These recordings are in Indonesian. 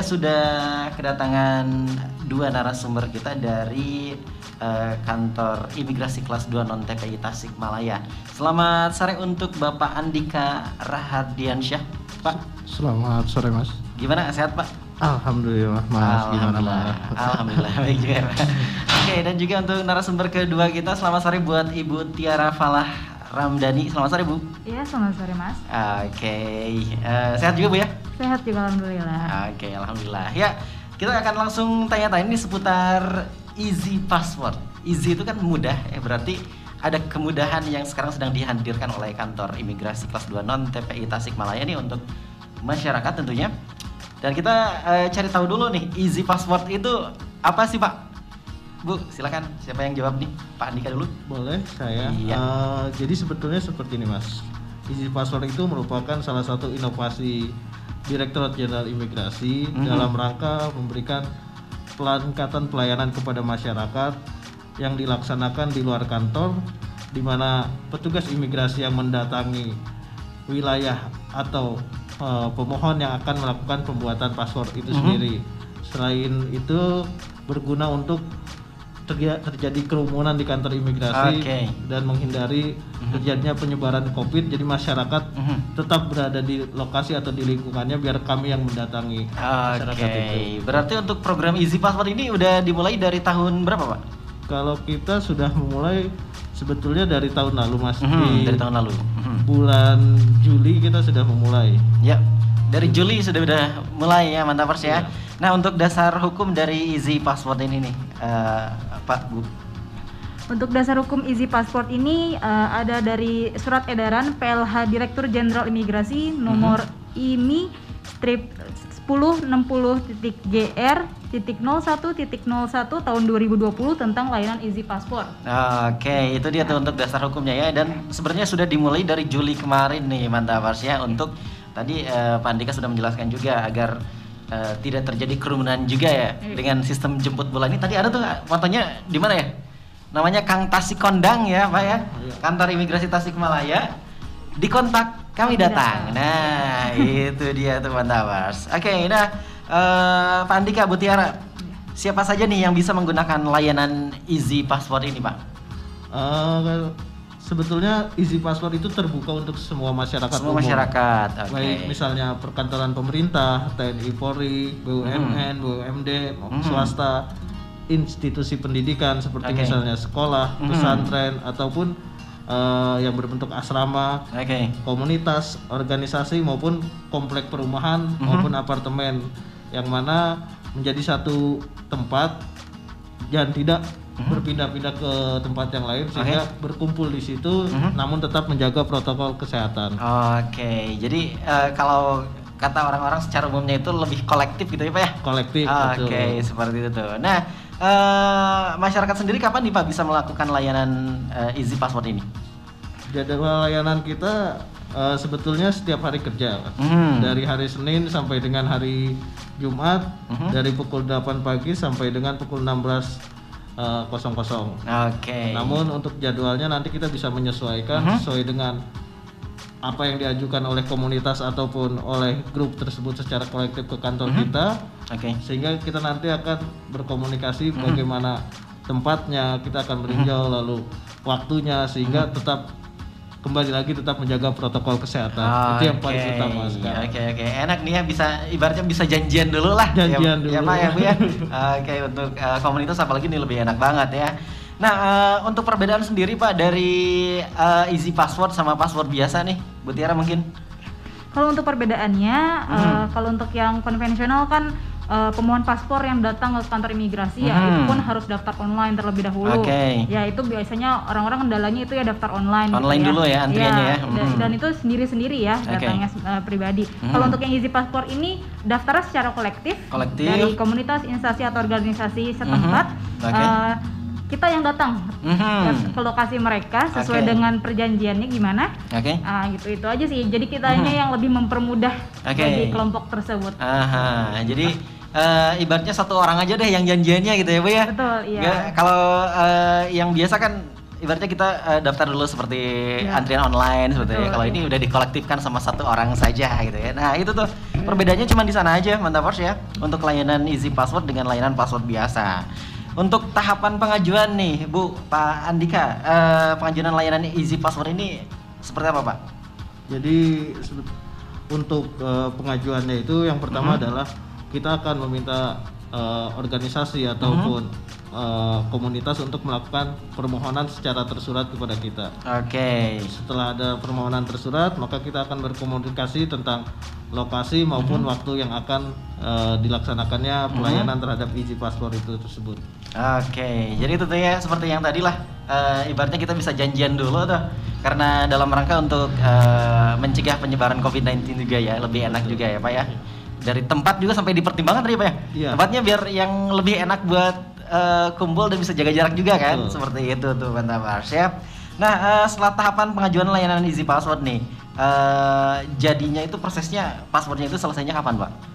saya sudah kedatangan dua narasumber kita dari kantor imigrasi kelas 2 non TPI Tasikmalaya. Selamat sore untuk Bapak Andika Rahadiansyah, Pak. Selamat sore, Mas. Gimana, sehat, Pak? Alhamdulillah, Mas. Gimana, Mas? Alhamdulillah, baik juga, Pak. Oke, dan juga untuk narasumber kedua kita, selamat sore buat Ibu Tiara Falah Ramdhani. Selamat sore, Bu. Iya, selamat sore, Mas. Oke, sehat juga, Bu, ya? Sehat juga, alhamdulillah. Oke, alhamdulillah. Ya, kita akan langsung tanya-tanya ini seputar Easy Passport. Easy itu kan mudah, ya, berarti ada kemudahan yang sekarang sedang dihadirkan oleh kantor imigrasi kelas 2 non TPI Tasikmalaya nih untuk masyarakat tentunya. Dan kita cari tahu dulu nih, Easy Passport itu apa sih, Pak? Bu, silakan. Siapa yang jawab nih? Pak Andika dulu. Boleh, saya. Iya. Jadi sebetulnya seperti ini, Mas. Easy Passport itu merupakan salah satu inovasi Direktorat Jenderal Imigrasi dalam rangka memberikan peningkatan pelayanan kepada masyarakat yang dilaksanakan di luar kantor, di mana petugas imigrasi yang mendatangi wilayah atau pemohon yang akan melakukan pembuatan paspor itu sendiri. Selain itu berguna untuk terjadi kerumunan di kantor imigrasi dan menghindari terjadinya penyebaran COVID. Jadi masyarakat tetap berada di lokasi atau di lingkungannya biar kami yang mendatangi masyarakat itu. Berarti untuk program Easy Passport ini udah dimulai dari tahun berapa, Pak? Kalau kita sudah memulai sebetulnya dari tahun lalu, Mas. Dari tahun lalu. Bulan Juli kita sudah memulai. Ya, dari Juli sudah mulai ya, mantap ya. Nah, untuk dasar hukum dari Easy Passport ini nih, Pak, Bu. Untuk dasar hukum Easy Passport ini ada dari Surat Edaran PLH Direktur Jenderal Imigrasi nomor IMI strip 1060.GR.01.01 tahun 2020 tentang layanan Easy Passport. Oke, itu dia tuh untuk dasar hukumnya ya. Dan sebenarnya sudah dimulai dari Juli kemarin nih, mantap ya. Untuk tadi Pak Andika sudah menjelaskan juga agar tidak terjadi kerumunan juga ya dengan sistem jemput bola ini. Tadi ada tuh fotonya di mana ya? Namanya Kang Tasikondang ya, Pak ya. Kantor Imigrasi Tasikmalaya. Dikontak kami datang. Nah, itu dia tuh mantap. Oke, nah Pak Andika, Bu Tiara, siapa saja nih yang bisa menggunakan layanan Easy Passport ini, Pak? Sebetulnya Easy Passport itu terbuka untuk semua masyarakat umum. Masyarakat, baik misalnya perkantoran pemerintah, TNI Polri, BUMN, BUMD, swasta, institusi pendidikan seperti misalnya sekolah, pesantren, ataupun yang berbentuk asrama, komunitas, organisasi maupun komplek perumahan maupun apartemen, yang mana menjadi satu tempat dan tidak berpindah-pindah ke tempat yang lain sehingga berkumpul di situ namun tetap menjaga protokol kesehatan. Jadi kalau kata orang-orang secara umumnya itu lebih kolektif gitu ya, Pak ya? Kolektif. Seperti itu tuh. Nah, masyarakat sendiri kapan nih, Pak, bisa melakukan layanan Easy Passport ini? Jadwal layanan kita sebetulnya setiap hari kerja, dari hari Senin sampai dengan hari Jumat, dari pukul 8 pagi sampai dengan pukul 16:00. Namun untuk jadwalnya nanti kita bisa menyesuaikan sesuai dengan apa yang diajukan oleh komunitas ataupun oleh grup tersebut secara kolektif ke kantor kita, sehingga kita nanti akan berkomunikasi bagaimana tempatnya, kita akan meninjau lalu waktunya sehingga tetap kembali lagi tetap menjaga protokol kesehatan. Itu yang paling utama sekarang. Enak nih ya, bisa ibaratnya bisa janjian dulu lah. Janjian dulu. Ya, Pak ya, Bu ya. Untuk komunitas apalagi ini lebih enak banget ya. Nah, untuk perbedaan sendiri, Pak, dari Easy Passport sama paspor biasa nih, Bu Tiara mungkin? Kalau untuk perbedaannya, kalau untuk yang konvensional kan pemohon paspor yang datang ke kantor imigrasi ya itu pun harus daftar online terlebih dahulu. Ya itu biasanya orang-orang kendalanya itu ya daftar online. Online gitu dulu ya antriannya ya. Dan itu sendiri-sendiri ya datangnya pribadi. Kalau untuk yang Easy Passport ini daftarnya secara kolektif. Dari komunitas, instansi atau organisasi setempat. Kita yang datang ke lokasi mereka sesuai dengan perjanjiannya gimana. Gitu itu aja sih. Jadi kitanya yang lebih mempermudah bagi kelompok tersebut. Jadi ibaratnya satu orang aja deh yang janjiannya gitu ya, Bu ya. Betul, iya. Kalau yang biasa kan ibaratnya kita daftar dulu seperti antrian online seperti ya. Kalau ini udah dikolektifkan sama satu orang saja gitu ya. Nah itu tuh perbedaannya cuma di sana aja Mantapers ya, untuk layanan Easy Password dengan layanan password biasa. Untuk tahapan pengajuan nih Bu, Pak Andika, pengajuan layanan Easy Password ini seperti apa Pak? Jadi untuk pengajuannya itu yang pertama adalah kita akan meminta organisasi ataupun komunitas untuk melakukan permohonan secara tersurat kepada kita. Oke. Setelah ada permohonan tersurat, maka kita akan berkomunikasi tentang lokasi maupun waktu yang akan dilaksanakannya pelayanan terhadap Easy Password itu tersebut. Oke, jadi itu tuh ya seperti yang tadi lah, ibaratnya kita bisa janjian dulu tuh, karena dalam rangka untuk mencegah penyebaran COVID-19 juga ya, lebih enak juga ya Pak ya. Dari tempat juga sampai dipertimbangkan tadi Pak ya. Iya. Tempatnya biar yang lebih enak buat kumpul dan bisa jaga jarak juga kan. Seperti itu tuh Mantapers ya. Nah setelah tahapan pengajuan layanan Easy Password nih, jadinya itu prosesnya passwordnya itu selesainya kapan Pak?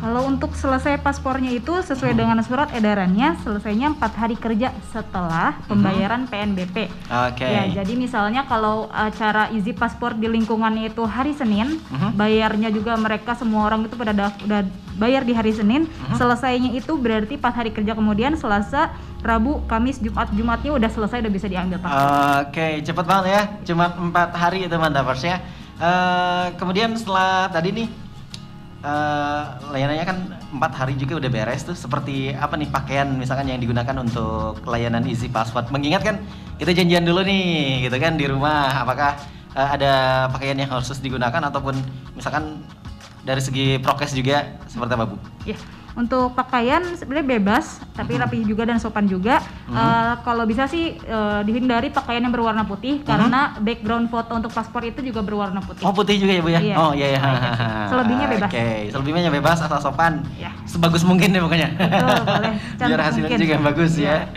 Kalau untuk selesai paspornya itu sesuai dengan surat edarannya, selesainya 4 hari kerja setelah pembayaran PNBP. Oke. Ya, jadi misalnya kalau acara Easy Passport di lingkungannya itu hari Senin, bayarnya juga mereka semua orang itu udah bayar di hari Senin, selesainya itu berarti 4 hari kerja kemudian, Selasa, Rabu, Kamis, Jumatnya udah selesai, udah bisa diambil paspor. Oke, cepet banget ya, cuma 4 hari itu Mantapers ya. Kemudian setelah tadi nih, layanannya kan 4 hari juga udah beres tuh. Seperti apa nih pakaian misalkan yang digunakan untuk layanan Easy Password? Mengingat kan kita janjian dulu nih gitu kan di rumah, apakah ada pakaian yang khusus digunakan ataupun misalkan dari segi prokes juga seperti apa Bu? Ya, untuk pakaian sebenarnya bebas, tapi rapi juga dan sopan juga. Kalau bisa sih dihindari pakaian yang berwarna putih, karena background foto untuk paspor itu juga berwarna putih. Oh putih juga ya Bu ya? Iya. Oh iya. Selebihnya bebas. Oke, selebihnya bebas asal sopan. Ya. Sebagus mungkin deh pokoknya. Betul, boleh. Biar hasilnya juga yang bagus ya.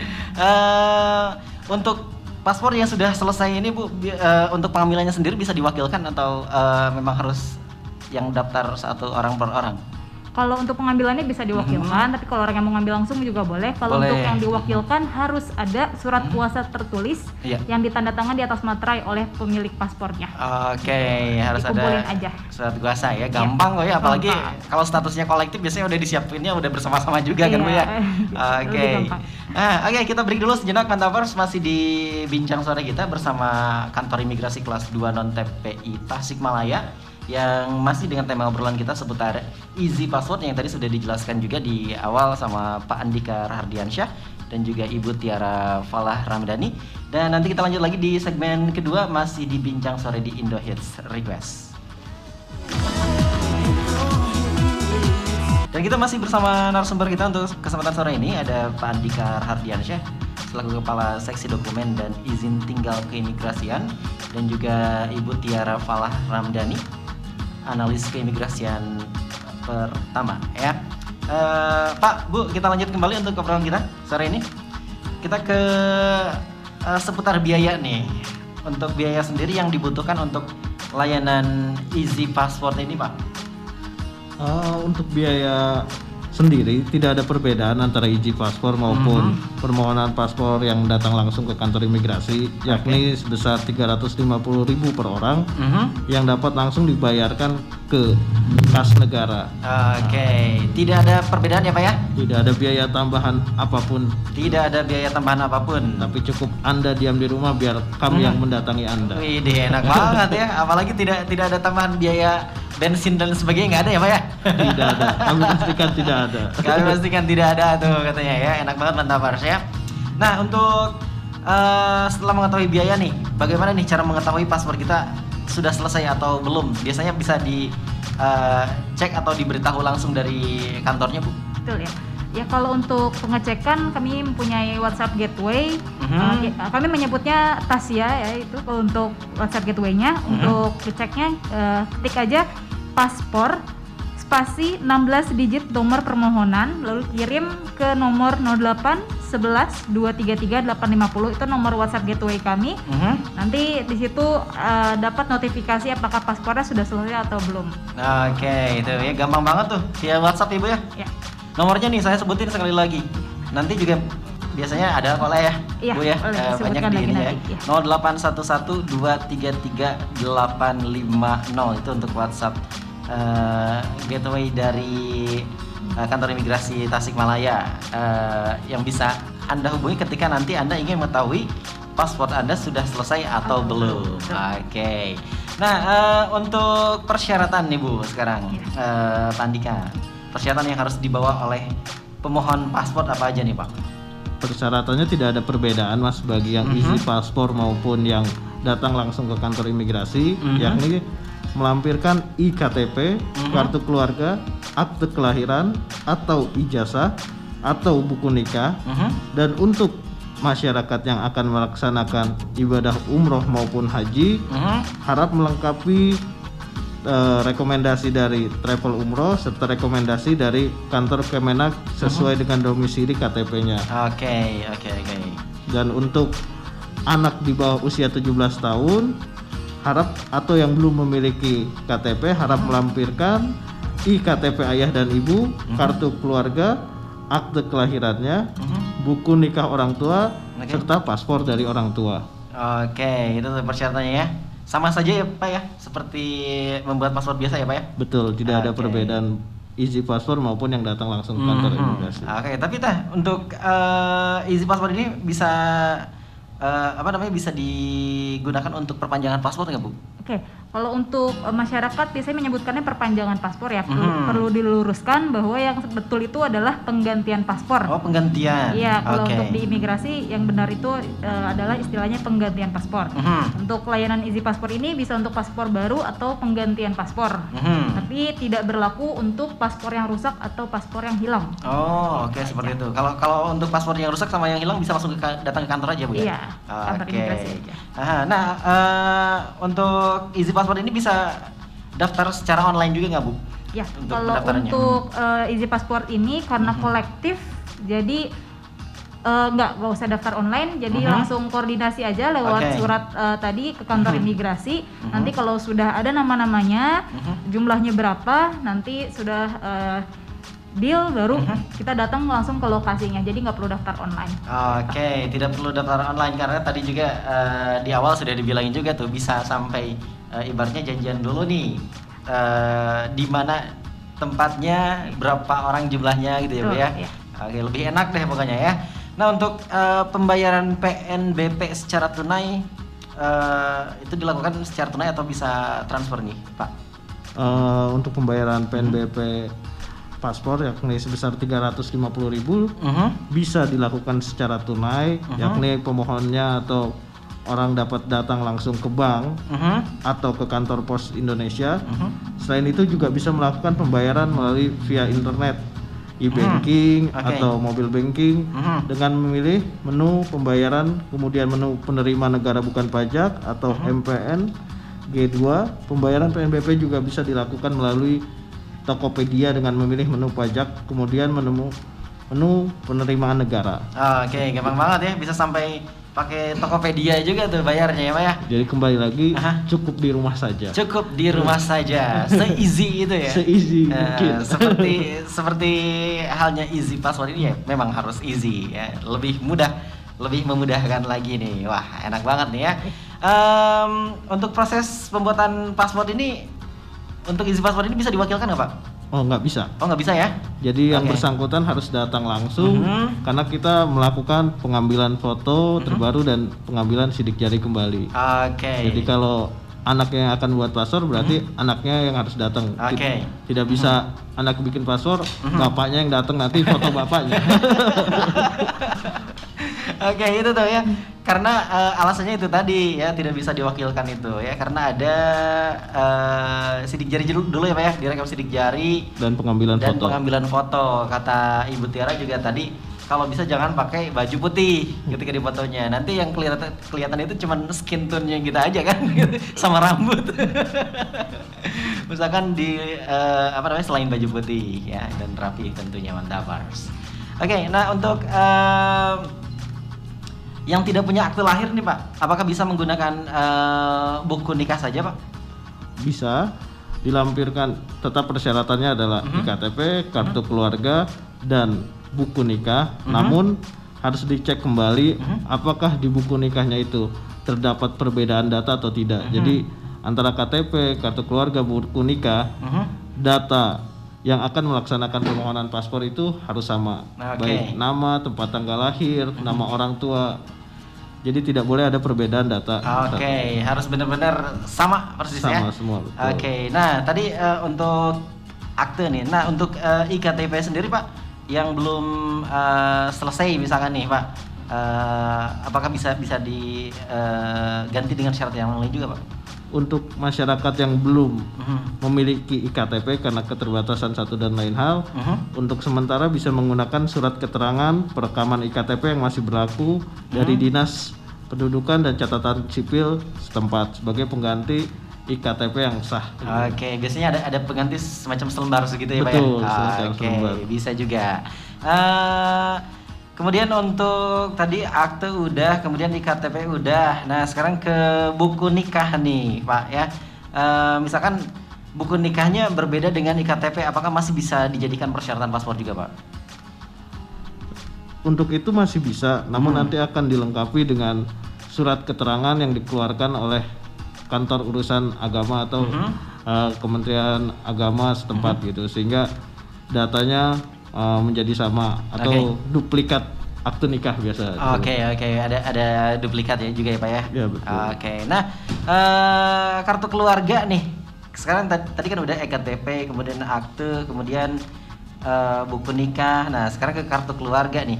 Untuk paspor yang sudah selesai ini Bu, untuk pengambilannya sendiri bisa diwakilkan atau memang harus yang daftar satu orang per orang? Kalau untuk pengambilannya bisa diwakilkan, tapi kalau orang yang mau ngambil langsung juga boleh. Kalau untuk yang diwakilkan harus ada surat kuasa tertulis yang ditandatangan di atas materai oleh pemilik paspornya. Oke, harus ada aja surat kuasa ya, gampang kok ya, apalagi kalau statusnya kolektif biasanya udah disiapinnya udah bersama-sama juga kan Bu ya. Oke. Oke, kita break dulu sejenak Mantapers, masih di bincang sore kita bersama Kantor Imigrasi Kelas 2 Non TPI Tasikmalaya yang masih dengan tema obrolan kita seputar Easy Password yang tadi sudah dijelaskan juga di awal sama Pak Andika Rahardiansyah dan juga Ibu Tiara Falah Ramdhani. Dan nanti kita lanjut lagi di segmen kedua, masih di bincang sore di Indo Hits Request. Dan kita masih bersama narasumber kita untuk kesempatan sore ini, ada Pak Andika Rahardiansyah selaku Kepala Seksi Dokumen dan Izin Tinggal Keimigrasian, dan juga Ibu Tiara Falah Ramdhani, analis keimigrasian pertama ya. Pak, Bu, kita lanjut kembali untuk obrolan kita sore ini. Kita ke seputar biaya nih. Untuk biaya sendiri yang dibutuhkan untuk layanan Easy Password ini Pak? Untuk biaya sendiri tidak ada perbedaan antara Easy Password maupun permohonan paspor yang datang langsung ke kantor imigrasi, yakni sebesar 350.000 per orang yang dapat langsung dibayarkan ke kas negara. Oke, tidak ada perbedaan ya Pak ya? Tidak ada biaya tambahan apapun. Tidak ada biaya tambahan apapun. Tapi cukup Anda diam di rumah biar kami yang mendatangi Anda. Wih, enak banget ya. Apalagi tidak ada tambahan biaya bensin dan sebagainya, nggak ada ya Pak ya? Tidak ada, kami pastikan tidak ada. Kami pastikan tidak ada tuh katanya ya, enak banget Mantapers ya. Nah untuk setelah mengetahui biaya nih, bagaimana nih cara mengetahui paspor kita sudah selesai atau belum? Biasanya bisa dicek atau diberitahu langsung dari kantornya Bu? Betul ya. Ya kalau untuk pengecekan kami mempunyai WhatsApp Gateway, kami menyebutnya Tasya ya, itu kalau untuk WhatsApp Gateway-nya. Untuk ngeceknya ketik aja paspor spasi 16 digit nomor permohonan, lalu kirim ke nomor 08 11 233 850, itu nomor WhatsApp Gateway kami. Nanti di situ dapat notifikasi apakah paspornya sudah selesai atau belum. Oke, itu ya gampang banget tuh via WhatsApp Ibu ya. Ya. Nomornya nih saya sebutin sekali lagi. Nanti juga biasanya ada kok lah ya, iya, Bu ya, banyak di ini ya. 0811233850 itu untuk WhatsApp gateway dari kantor imigrasi Tasikmalaya yang bisa Anda hubungi ketika nanti Anda ingin mengetahui paspor Anda sudah selesai atau belum. Oke. Nah, untuk persyaratan nih Bu sekarang, Pak Andika, persyaratan yang harus dibawa oleh pemohon paspor apa aja nih Pak? Persyaratannya tidak ada perbedaan Mas bagi yang isi paspor maupun yang datang langsung ke kantor imigrasi, yakni melampirkan IKTP, kartu keluarga, akte kelahiran atau ijazah atau buku nikah. Dan untuk masyarakat yang akan melaksanakan ibadah umroh maupun haji harap melengkapi rekomendasi dari travel umroh serta rekomendasi dari kantor Kemenak sesuai dengan domisili KTP-nya. Oke. Dan untuk anak di bawah usia 17 tahun harap atau yang belum memiliki KTP harap melampirkan IKTP ayah dan ibu, kartu keluarga, akte kelahirannya, buku nikah orang tua, serta paspor dari orang tua. Oke, itu persyaratannya ya. Sama saja ya Pak ya, seperti membuat paspor biasa ya Pak ya? Betul, tidak ada perbedaan isi paspor maupun yang datang langsung ke kantor imigrasi. Oke, tapi untuk isi paspor ini bisa bisa digunakan untuk perpanjangan paspor nggak Bu? Oke, kalau untuk masyarakat biasanya menyebutkannya perpanjangan paspor ya. Perlu diluruskan bahwa yang betul itu adalah penggantian paspor. Oh, penggantian. Iya, kalau untuk di imigrasi yang benar itu adalah istilahnya penggantian paspor. Untuk layanan isi paspor ini bisa untuk paspor baru atau penggantian paspor. Tapi tidak berlaku untuk paspor yang rusak atau paspor yang hilang. Oh, oke, seperti itu. Kalau untuk paspor yang rusak sama yang hilang bisa langsung datang ke kantor aja Bu ya? Iya, kantor imigrasi aja. Nah, untuk izin paspor ini bisa daftar secara online juga nggak Bu? Ya, kalau untuk izin paspor ini karena kolektif, jadi nggak usah daftar online, jadi langsung koordinasi aja lewat surat tadi ke kantor imigrasi. Nanti kalau sudah ada nama-namanya, jumlahnya berapa, nanti sudah deal baru kita datang langsung ke lokasinya, jadi nggak perlu daftar online. Oke, tidak perlu daftar online karena tadi juga di awal sudah dibilangin juga tuh bisa sampai ibaratnya janjian dulu nih di mana tempatnya, berapa orang jumlahnya gitu ya Bu ya. Iya. Oke, lebih enak deh pokoknya ya. Nah, untuk pembayaran PNBP secara tunai itu dilakukan secara tunai atau bisa transfer nih Pak? Untuk pembayaran PNBP paspor yakni sebesar 350.000 bisa dilakukan secara tunai, yakni pemohonnya atau orang dapat datang langsung ke bank atau ke kantor pos Indonesia. Selain itu juga bisa melakukan pembayaran melalui via internet, e-banking atau mobile banking dengan memilih menu pembayaran, kemudian menu penerima negara bukan pajak atau MPN G2. Pembayaran PNBP juga bisa dilakukan melalui Tokopedia dengan memilih menu pajak, kemudian menu penerimaan negara. Oke, gampang banget ya, bisa sampai pakai Tokopedia juga tuh bayarnya ya Pak ya. Jadi kembali lagi cukup di rumah saja. Cukup di rumah saja, se-easy itu ya. Se-easy mungkin. Seperti halnya easy password ini ya, memang harus easy ya, lebih mudah, lebih memudahkan lagi nih. Wah, enak banget nih ya. Untuk proses pembuatan paspor ini, untuk isi paspor ini bisa diwakilkan nggak Pak? Oh, nggak bisa. Oh, nggak bisa ya? Jadi yang bersangkutan harus datang langsung karena kita melakukan pengambilan foto terbaru dan pengambilan sidik jari kembali. Jadi kalau anak yang akan buat paspor berarti anaknya yang harus datang. Tidak bisa anak bikin paspor, bapaknya yang datang nanti foto bapaknya. Oke, itu tuh ya. Karena alasannya itu tadi ya, tidak bisa diwakilkan itu ya, karena ada sidik jari dulu ya Pak ya, direkam sidik jari dan pengambilan foto. Kata Ibu Tiara juga tadi, kalau bisa jangan pakai baju putih ketika di fotonya. Nanti yang kelihatan itu cuman skin tone-nya kita aja kan, sama rambut. Misalkan di selain baju putih ya, dan rapi tentunya, mantapers. Oke, nah untuk yang tidak punya akte lahir nih Pak, apakah bisa menggunakan buku nikah saja Pak? Bisa, dilampirkan, tetap persyaratannya adalah IKTP, kartu keluarga, dan buku nikah. Namun harus dicek kembali apakah di buku nikahnya itu terdapat perbedaan data atau tidak. Jadi antara KTP, kartu keluarga, buku nikah, data yang akan melaksanakan permohonan paspor itu harus sama. Baik nama, tempat tanggal lahir, nama orang tua. Jadi tidak boleh ada perbedaan data. Harus benar-benar sama persis sama semua. Nah tadi untuk akte nih. Nah untuk IKTP sendiri Pak, yang belum selesai misalkan nih Pak, apakah bisa diganti dengan syarat yang lain juga Pak? Untuk masyarakat yang belum memiliki IKTP karena keterbatasan satu dan lain hal, untuk sementara bisa menggunakan surat keterangan perekaman IKTP yang masih berlaku dari Dinas Pendudukan dan Catatan Sipil setempat sebagai pengganti IKTP yang sah. Biasanya ada pengganti semacam selembar segitu ya Pak ya? Betul, bisa juga. Kemudian untuk tadi akte udah, kemudian IKTP udah. Nah sekarang ke buku nikah nih Pak ya. Misalkan buku nikahnya berbeda dengan IKTP, apakah masih bisa dijadikan persyaratan paspor juga Pak? Untuk itu masih bisa, namun nanti akan dilengkapi dengan surat keterangan yang dikeluarkan oleh kantor urusan agama atau Kementerian Agama setempat gitu, sehingga datanya menjadi sama atau duplikat akte nikah biasa. Ada duplikat ya juga ya Pak ya. Iya betul. Nah kartu keluarga nih, sekarang tadi kan udah EKTP, kemudian akte, kemudian buku nikah. Nah sekarang ke kartu keluarga nih,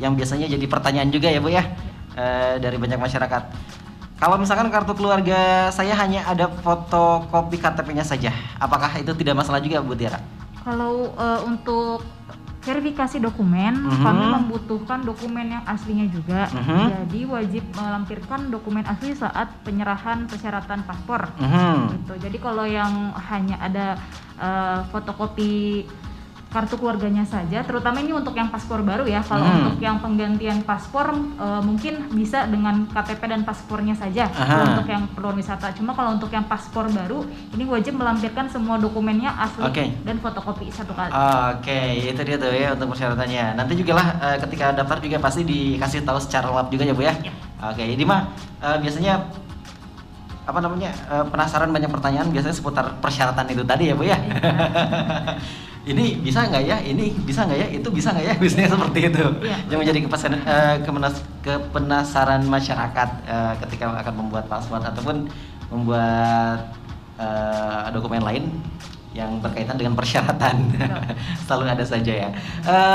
yang biasanya jadi pertanyaan juga ya Bu ya, dari banyak masyarakat. Kalau misalkan kartu keluarga saya hanya ada fotokopi KTP-nya saja, apakah itu tidak masalah juga Bu Tiara? Kalau untuk verifikasi dokumen, kami membutuhkan dokumen yang aslinya juga. Jadi wajib melampirkan dokumen asli saat penyerahan persyaratan paspor. Gitu. Jadi kalau yang hanya ada fotokopi kartu keluarganya saja, terutama ini untuk yang paspor baru ya. Kalau untuk yang penggantian paspor mungkin bisa dengan KTP dan paspornya saja. Untuk yang keperluan wisata. Cuma kalau untuk yang paspor baru, ini wajib melampirkan semua dokumennya asli dan fotokopi satu kali. Itu dia tuh ya untuk persyaratannya. Nanti juga lah ketika daftar juga pasti dikasih tahu secara lengkap juga ya Bu ya. Ini mah biasanya penasaran, banyak pertanyaan biasanya seputar persyaratan itu tadi ya Bu ya. Ini bisa nggak ya, ini bisa nggak ya, itu bisa nggak ya, biasanya seperti itu yang menjadi kepenasaran masyarakat ketika akan membuat paspor ataupun membuat dokumen lain yang berkaitan dengan persyaratan. Selalu ada saja ya.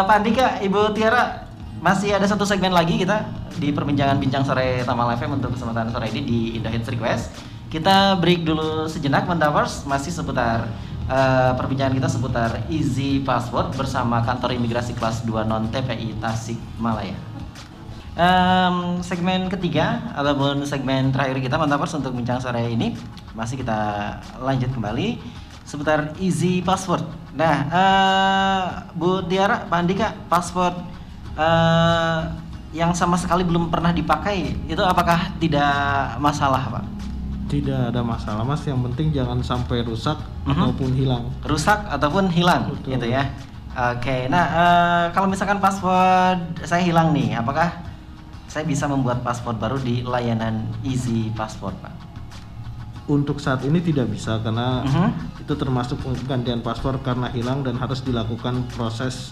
Pak Andika, Ibu Tiara, masih ada satu segmen lagi kita di perbincangan bincang sore Tamal FM untuk kesempatan sore ini di Indo Hits Request. Kita break dulu sejenak, Mantapers, masih seputar perbincangan kita seputar Easy Passport bersama Kantor Imigrasi Kelas 2 Non TPI Tasikmalaya. Segmen ketiga ataupun segmen terakhir kita Mantapers untuk bincang sore ini masih kita lanjut kembali seputar Easy Passport. Nah, Bu Tiara, Pak Andika, paspor yang sama sekali belum pernah dipakai itu apakah tidak masalah Pak? Tidak ada masalah Mas, yang penting jangan sampai rusak ataupun hilang. Rusak ataupun hilang. Betul. Gitu ya. Nah kalau misalkan paspor saya hilang nih, apakah saya bisa membuat paspor baru di layanan Easy Passport Pak? Untuk saat ini tidak bisa karena itu termasuk penggantian paspor karena hilang dan harus dilakukan proses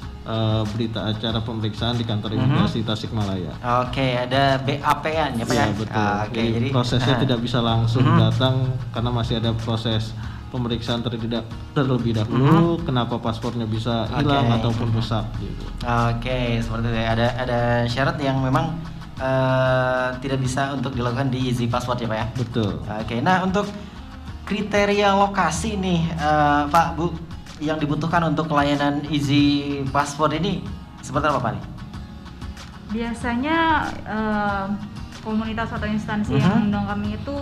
berita acara pemeriksaan di Kantor Imigrasi Tasikmalaya. Ada BAP-an ya Pak ya? Betul. Jadi prosesnya tidak bisa langsung datang karena masih ada proses pemeriksaan terlebih dahulu. Kenapa paspornya bisa hilang ataupun rusak gitu. Seperti itu ya. Ada syarat yang memang tidak bisa untuk dilakukan di Easy Passport ya Pak ya? Betul. Nah untuk kriteria lokasi nih Pak Bu yang dibutuhkan untuk layanan Easy Passport ini seperti apa Pak nih? Biasanya komunitas atau instansi yang mengundang kami itu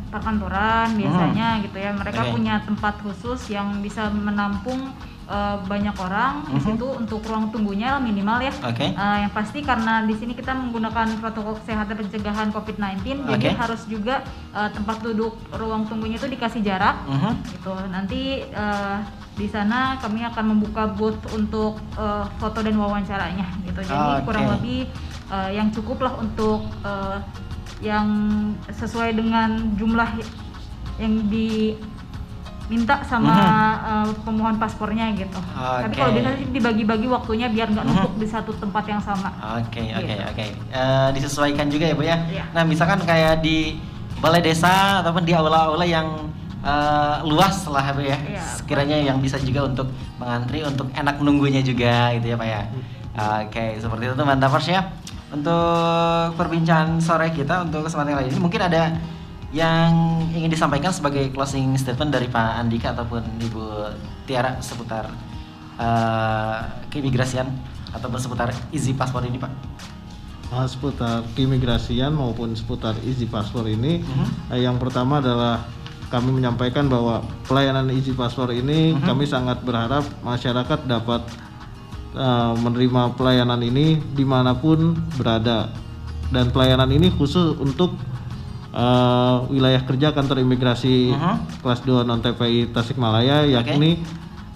perkantoran biasanya gitu ya. Mereka punya tempat khusus yang bisa menampung banyak orang di situ untuk ruang tunggunya minimal ya. Yang pasti karena di sini kita menggunakan protokol kesehatan pencegahan COVID-19, jadi harus juga tempat duduk ruang tunggunya itu dikasih jarak. Gitu. Nanti di sana kami akan membuka booth untuk foto dan wawancaranya gitu. Jadi kurang lebih yang cukup lah untuk yang sesuai dengan jumlah yang diminta sama pemohon paspornya gitu. Tapi kalau biasanya sih dibagi-bagi waktunya biar nggak numpuk di satu tempat yang sama. Disesuaikan juga ya Bu ya. Nah misalkan kayak di balai desa ataupun di aula-aula yang luas lah Bu ya. Sekiranya yang bisa juga untuk mengantri, untuk enak menunggunya juga gitu ya Pak ya. Seperti itu teman Tavers ya. Untuk perbincangan sore kita untuk kesempatan kali ini mungkin ada yang ingin disampaikan sebagai closing statement dari Pak Andika ataupun Ibu Tiara seputar keimigrasian ataupun seputar Easy Passport ini Pak? Seputar keimigrasian maupun seputar Easy Passport ini, yang pertama adalah kami menyampaikan bahwa pelayanan Easy Passport ini kami sangat berharap masyarakat dapat menerima pelayanan ini dimanapun berada, dan pelayanan ini khusus untuk wilayah kerja kantor imigrasi kelas 2 non TPI Tasikmalaya, yakni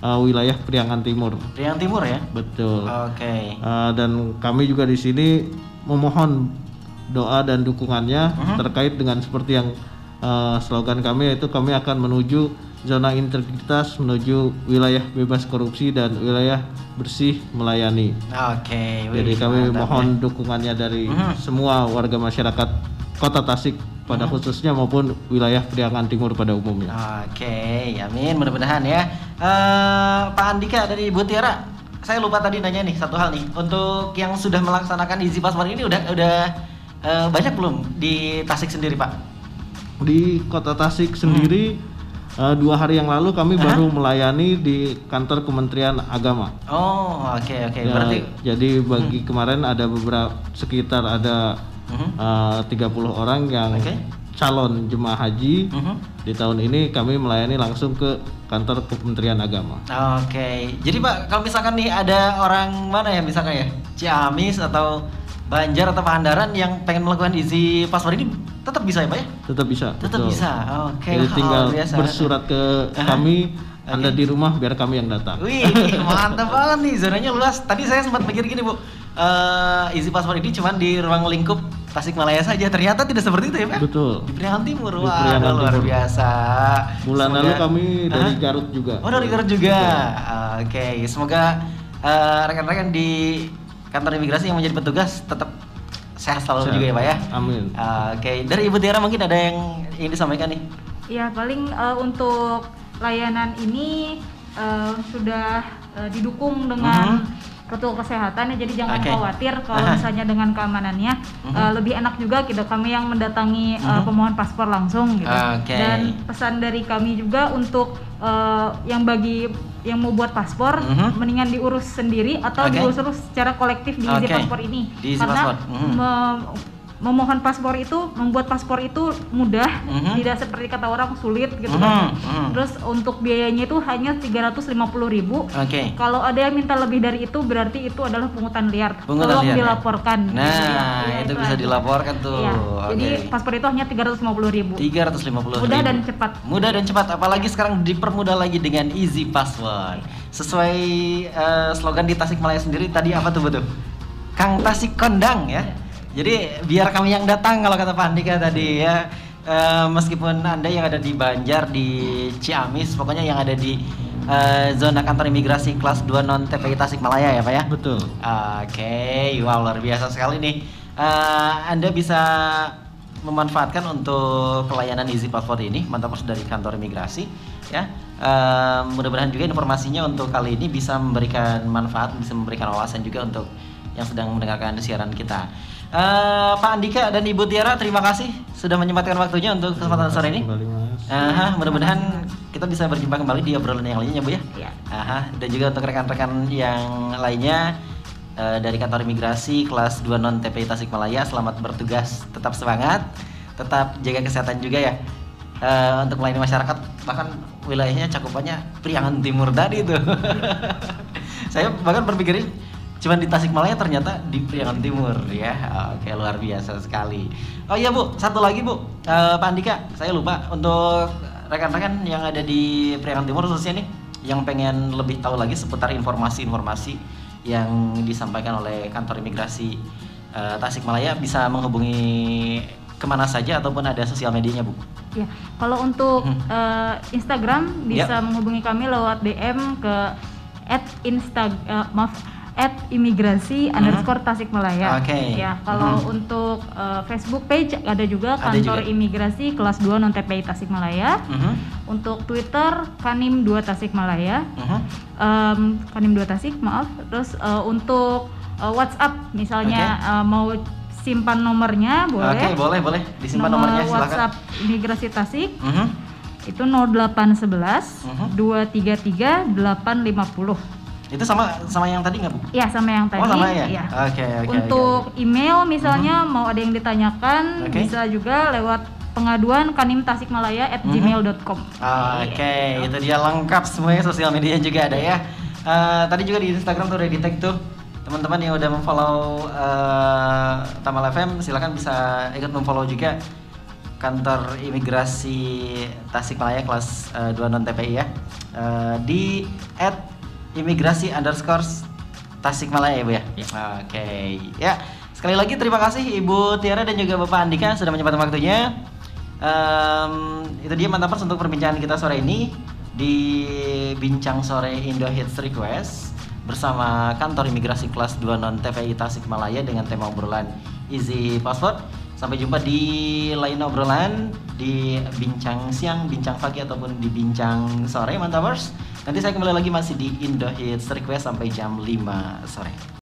wilayah Priangan Timur. Priangan Timur ya? Betul. Dan kami juga di sini memohon doa dan dukungannya terkait dengan seperti yang slogan kami, yaitu kami akan menuju zona integritas, menuju wilayah bebas korupsi dan wilayah bersih melayani. Jadi kami mohon dukungannya dari semua warga masyarakat Kota Tasik pada khususnya maupun wilayah Priangan Timur pada umumnya. Amin, mudah-mudahan ya. Pak Andika dari Ibu Tiara, saya lupa tadi nanya nih satu hal nih. Untuk yang sudah melaksanakan Easy Passport ini udah banyak belum di Tasik sendiri Pak? Di Kota Tasik sendiri 2 hari yang lalu kami baru melayani di kantor Kementerian Agama. Berarti jadi bagi kemarin ada sekitar 30 orang yang calon jemaah haji. Di tahun ini kami melayani langsung ke kantor Kementerian Agama. Jadi Pak, kalau misalkan nih ada orang mana ya, misalkan ya Ciamis atau Banjar atau Pangandaran yang pengen melakukan Easy Passport ini tetap bisa ya Pak ya? Tetap bisa. Tetap bisa. Jadi tinggal bersurat ke kami, Anda di rumah biar kami yang datang. Wih, mantap banget nih, zonanya luas. Tadi saya sempat mikir gini Bu, Easy Passport ini cuma di ruang lingkup Tasikmalaya saja, ternyata tidak seperti itu ya Pak? Betul. Di Priangan Timur, luar biasa. Bulan lalu kami dari Garut juga. Dari Garut juga. Semoga rekan-rekan di kantor imigrasi yang menjadi petugas tetap sehat selalu juga ya Pak ya. Amin. Dari Ibu Tiara mungkin ada yang ingin disampaikan nih? Ya paling untuk layanan ini sudah didukung dengan protokol kesehatan ya, jadi jangan khawatir kalau misalnya dengan keamanannya. Lebih enak juga gitu kami yang mendatangi pemohon paspor langsung gitu. Dan pesan dari kami juga untuk yang mau buat paspor mendingan diurus sendiri atau diurus secara kolektif di Easy Passport ini. Karena memohon paspor itu, membuat paspor itu mudah, tidak seperti kata orang sulit gitu kan. Terus untuk biayanya itu hanya 350.000. Kalau ada yang minta lebih dari itu berarti itu adalah pungutan liar. Tolong dilaporkan. Itu bisa dilaporkan tuh. Jadi paspor itu hanya 350.000. 350.000. Mudah dan cepat. Apalagi sekarang dipermudah lagi dengan Easy Passport. Sesuai slogan di Tasikmalaya sendiri tadi apa tuh betul? Kang Tasik Kondang ya. Jadi biar kami yang datang kalau kata Pak Andika tadi ya, meskipun Anda yang ada di Banjar, di Ciamis, pokoknya yang ada di zona kantor imigrasi kelas 2 non TPI Tasikmalaya ya Pak ya? Betul. Wow, luar biasa sekali nih. Anda bisa memanfaatkan untuk pelayanan Easy Passport ini, mantap dari kantor imigrasi ya. Mudah-mudahan juga informasinya untuk kali ini bisa memberikan manfaat, bisa memberikan wawasan juga untuk yang sedang mendengarkan siaran kita. Pak Andika dan Ibu Tiara, terima kasih sudah menyempatkan waktunya untuk kesempatan sore ini. Mudah-mudahan kita bisa berjumpa kembali di obrolan yang lainnya Bu ya. Dan juga untuk rekan-rekan yang lainnya dari kantor imigrasi kelas 2 non TPI Tasikmalaya, selamat bertugas, tetap semangat, tetap jaga kesehatan juga ya. untuk melayani masyarakat, bahkan wilayahnya cakupannya Priangan Timur tadi tuh. Saya bahkan berpikirin cuma di Tasikmalaya, ternyata di Priangan Timur ya. Oke, luar biasa sekali. Oh iya Bu, satu lagi Bu, Pak Andika, saya lupa untuk rekan-rekan yang ada di Priangan Timur khususnya nih, yang pengen lebih tahu lagi seputar informasi-informasi yang disampaikan oleh kantor imigrasi Tasikmalaya, bisa menghubungi kemana saja ataupun ada sosial medianya Bu? Ya, kalau untuk Instagram bisa menghubungi kami lewat DM ke @imigrasi_Tasikmalaya. Ya, kalau untuk Facebook page ada juga kantor imigrasi kelas 2 non TPI Tasikmalaya. Untuk Twitter Kanim 2 Tasikmalaya. Kanim 2 Tasik, maaf. Terus untuk WhatsApp misalnya mau simpan nomornya boleh. Boleh disimpan nomornya, silakan. WhatsApp imigrasi Tasik. Itu 0811 233 850. Itu sama yang tadi nggak Bu? Iya, sama yang tadi. Oh, sama ya? Iya. Oke. Untuk email misalnya mau ada yang ditanyakan, bisa juga lewat pengaduan kanimtasikmalaya@gmail.com. Itu dia lengkap semuanya, sosial media juga ada ya. Tadi juga di Instagram tuh udah di-tag tuh. Teman-teman yang udah memfollow Tamal FM, silakan bisa ikut memfollow juga kantor imigrasi Tasikmalaya kelas 2 non TPI ya. Di @imigrasi_Tasikmalaya ya Bu ya. Ya, sekali lagi terima kasih Ibu Tiara dan juga Bapak Andika sudah menyempatkan waktunya. Itu dia Mantapers untuk perbincangan kita sore ini di Bincang Sore Indo Hits Request bersama kantor imigrasi kelas 2 non TPI Tasikmalaya dengan tema obrolan Easy Passport. Sampai jumpa di lain obrolan di Bincang Siang, Bincang Pagi ataupun di Bincang Sore Mantapers. Nanti saya kembali lagi masih di Indo Hits Request sampai jam 5 sore.